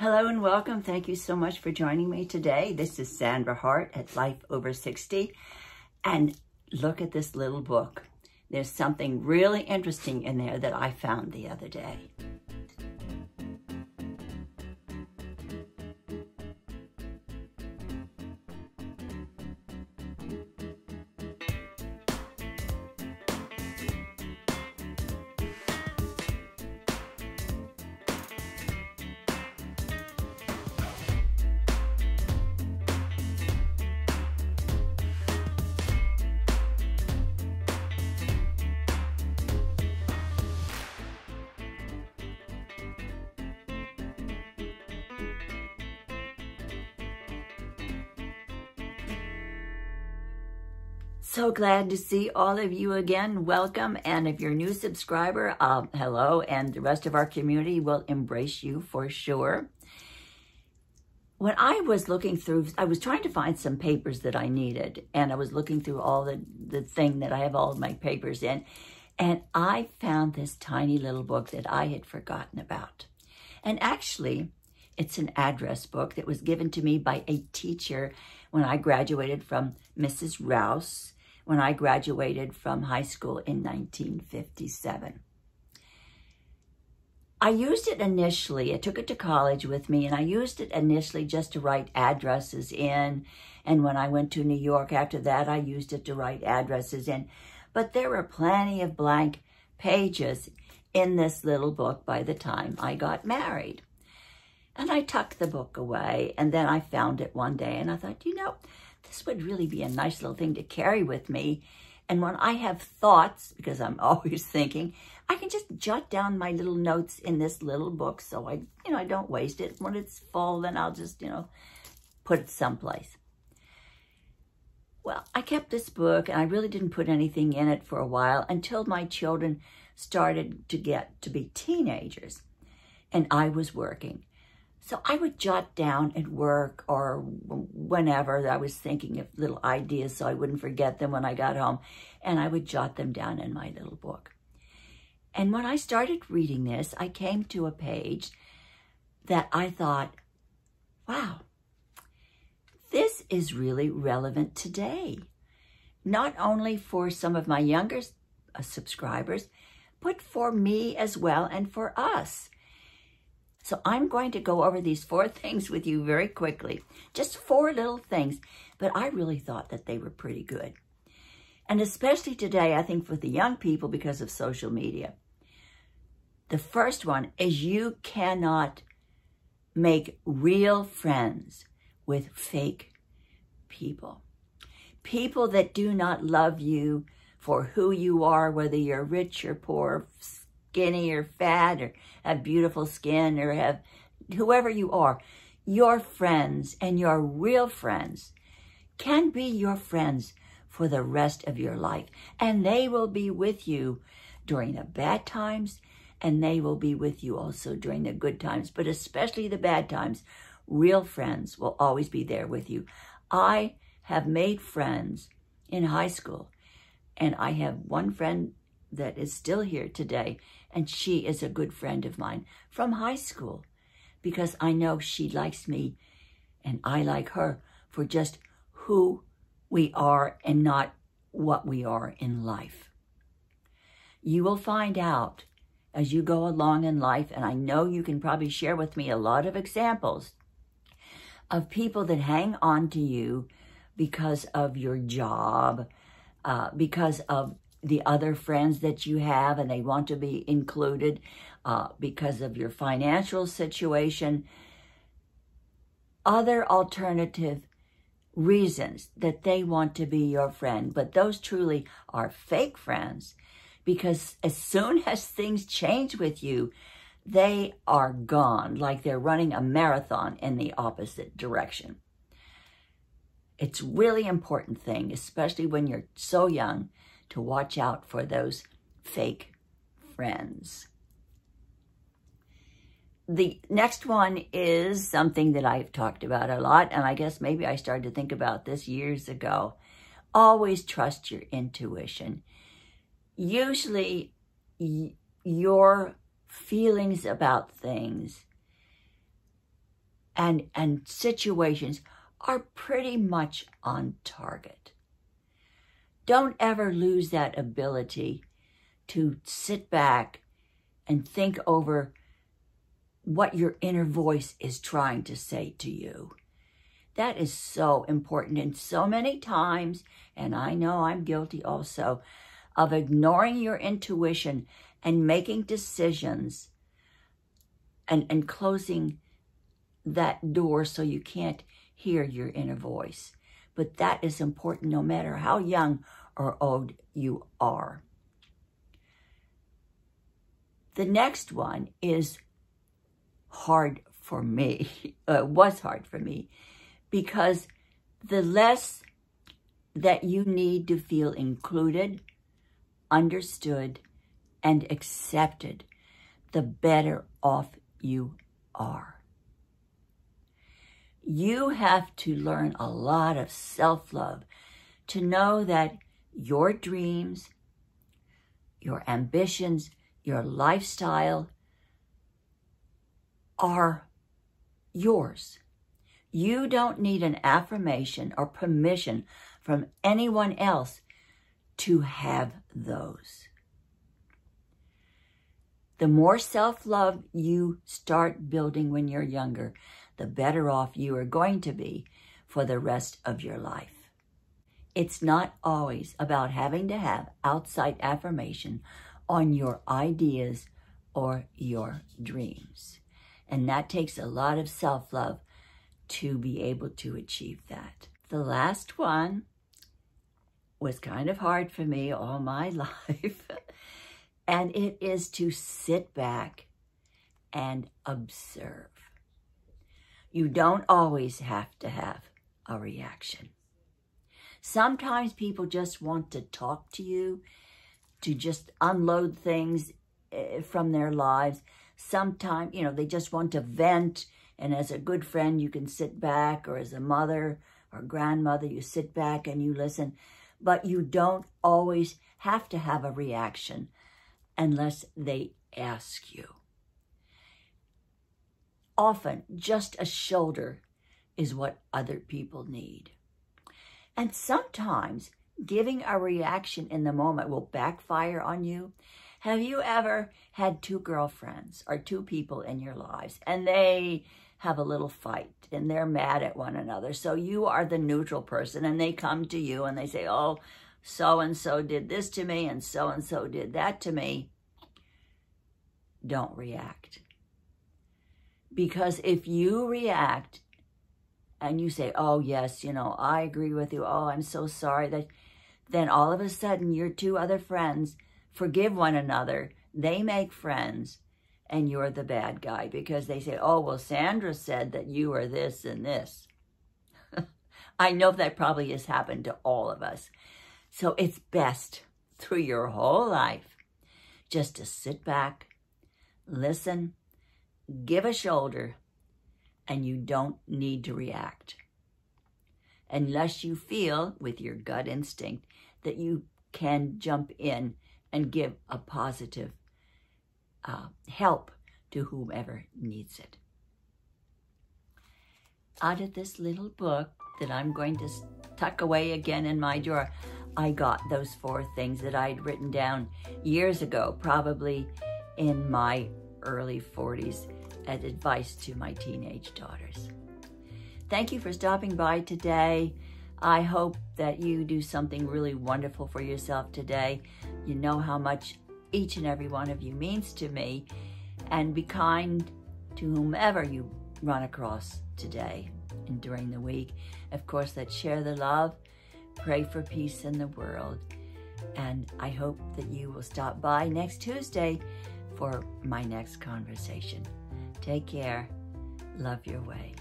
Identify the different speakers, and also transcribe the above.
Speaker 1: Hello and welcome. Thank you so much for joining me today. This is Sandra Hart at Life Over 60. And look at this little book. There's something really interesting in there that I found the other day. So glad to see all of you again. Welcome. And if you're a new subscriber, hello. And the rest of our community will embrace you for sure. When I was looking through, I was trying to find some papers that I needed. And I was looking through all the thing that I have all of my papers in. And I found this tiny little book that I had forgotten about. And actually, it's an address book that was given to me by a teacher when I graduated from Mrs. Rouse, when I graduated from high school in 1957. I used it initially, I took it to college with me, and I used it initially just to write addresses in. And when I went to New York after that, I used it to write addresses in. But there were plenty of blank pages in this little book by the time I got married. And I tucked the book away, and then I found it one day, and I thought, you know, this would really be a nice little thing to carry with me. And when I have thoughts, because I'm always thinking, I can just jot down my little notes in this little book so I don't waste it. When it's full, then I'll just, put it someplace. Well, I kept this book, and I really didn't put anything in it for a while until my children started to get to be teenagers, and I was working. So I would jot down at work or whenever I was thinking of little ideas so I wouldn't forget them when I got home, and I would jot them down in my little book. And when I started reading this, I came to a page that I thought, wow, this is really relevant today. Not only for some of my younger subscribers, but for me as well and for us. So I'm going to go over these 4 things with you very quickly. Just 4 little things, but I really thought that they were pretty good. And especially today, I think with the young people because of social media. The first one is you cannot make real friends with fake people. People that do not love you for who you are, whether you're rich or poor, skinny or fat, or have beautiful skin, or have whoever you are. Your friends and your real friends can be your friends for the rest of your life. And they will be with you during the bad times, and they will be with you also during the good times, but especially the bad times. Real friends will always be there with you. I have made friends in high school, and I have one friend that is still here today, and she is a good friend of mine from high school because I know she likes me and I like her for just who we are and not what we are in life. You will find out as you go along in life, and I know you can probably share with me a lot of examples of people that hang on to you because of your job, because of the other friends that you have and they want to be included, because of your financial situation, other alternative reasons that they want to be your friend. But those truly are fake friends, because as soon as things change with you, they are gone, like they're running a marathon in the opposite direction. It's really important thing, especially when you're so young, to watch out for those fake friends. The next one is something that I've talked about a lot, and I guess maybe I started to think about this years ago. Always trust your intuition. Usually, your feelings about things and situations are pretty much on target. Don't ever lose that ability to sit back and think over what your inner voice is trying to say to you. That is so important. And so many times, and I know I'm guilty also, of ignoring your intuition and making decisions and closing that door so you can't hear your inner voice. But that is important no matter how young or old you are. The next one is hard for me. It was hard for me because the less that you need to feel included, understood, and accepted, the better off you are. You have to learn a lot of self-love to know that your dreams, your ambitions, your lifestyle are yours. You don't need an affirmation or permission from anyone else to have those. The more self-love you start building when you're younger, the better off you are going to be for the rest of your life. It's not always about having to have outside affirmation on your ideas or your dreams. And that takes a lot of self-love to be able to achieve that. The last one was kind of hard for me all my life. And it is to sit back and observe. You don't always have to have a reaction. Sometimes people just want to talk to you, to just unload things from their lives. Sometimes, they just want to vent. And as a good friend, you can sit back, or as a mother or grandmother, you sit back and you listen. But you don't always have to have a reaction unless they ask you. Often, just a shoulder is what other people need. And sometimes, giving a reaction in the moment will backfire on you. Have you ever had two girlfriends or two people in your lives, and they have a little fight and they're mad at one another? So you are the neutral person, and they come to you and they say, oh, so-and-so did this to me and so-and-so did that to me. Don't react. Because if you react and you say, oh, yes, I agree with you. Oh, I'm so sorry. Then all of a sudden your two other friends forgive one another. They make friends, and you're the bad guy because they say, oh, well, Sandra said that you are this and this. I know that probably has happened to all of us. So it's best through your whole life just to sit back, listen, give a shoulder, and you don't need to react. Unless you feel with your gut instinct that you can jump in and give a positive help to whomever needs it. Out of this little book that I'm going to tuck away again in my drawer, I got those 4 things that I'd written down years ago, probably in my early 40s, as advice to my teenage daughters. Thank you for stopping by today. I hope that you do something really wonderful for yourself today. You know how much each and every one of you means to me, and be kind to whomever you run across today and during the week. Of course, let's share the love, pray for peace in the world, and I hope that you will stop by next Tuesday for my next conversation. Take care. Love your way.